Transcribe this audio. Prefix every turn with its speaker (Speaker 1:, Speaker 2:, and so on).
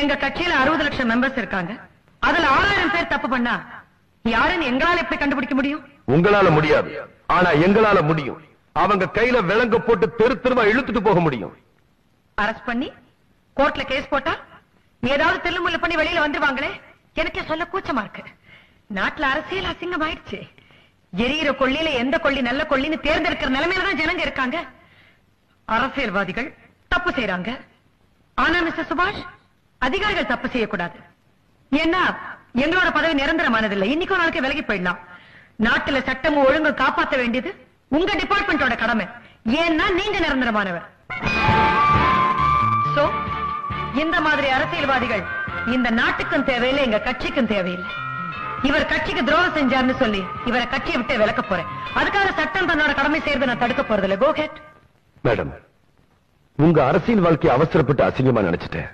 Speaker 1: எங்க கட்சியில 60 லட்சம் மெம்பர்ஸ் இருக்காங்க. அதுல 6000 பேர் தப்பு பண்ணா யாருன்னு எங்களால எப்படி கண்டுபிடிக்க முடியும்?
Speaker 2: உங்களால முடியாது, ஆனா எங்களால முடியும். அவங்க கையில விலங்க போட்டு தெரு தெருவா இழுத்துட்டு போக முடியும்.
Speaker 1: அரெஸ்ட் பண்ணி கோர்ட்ல கேஸ் போட்டா ஏதாவது தில்லுமுள்ளு பண்ணி வெளியில வந்துருவாங்களே. எனக்கே சொல்ல கூச்சமா இருக்கு. நாட்டுல அரசியல் அசிங்கம் ஆயிடுச்சு. எரியிற கொள்ளியில எந்த கொள்ளி நல்ல கொள்ளின்னு தேர்ந்தெடுக்கிற நிலைமையில தான் ஜனங்க இருக்காங்க. அரசியல்வாதிகள் தப்பு செய்யறாங்க. ஆனா மிஸ்டர் சுபாஷ், அதிகாரிகள் தப்பு செய்யக்கூடாது. ஏன்னா எங்களோட பதவி நிரந்தரமானதில்லை. இன்னைக்கு நாளைக்கு விலகி போயிடலாம். நாட்டுல சட்டமும் ஒழுங்கும் காப்பாற்ற வேண்டியது உங்க டிபார்ட்மெண்டோட கடமை. ஏன்னா நீங்க நிரந்தரமானவர். சோ இந்த மாதிரி அரசியல்வாதிகள் இந்த நாட்டுக்கும் தேவையில்லை, எங்க கட்சிக்கும் தேவையில்லை. இவர் கட்சிக்கு துரோகம் செஞ்சார்னு சொல்லி இவரை கட்சியை விட்டு விலக்க போறேன். அதுக்காக சட்டம் தன்னோட கடமை செய்யறதை நான் தடுக்க போறதில்லை. கோ ஹெட்.
Speaker 2: மேடம், உங்க அரசியல் வாழ்க்கையை அவசரப்பட்டு அசிங்கமா நினைச்சிட்டேன்.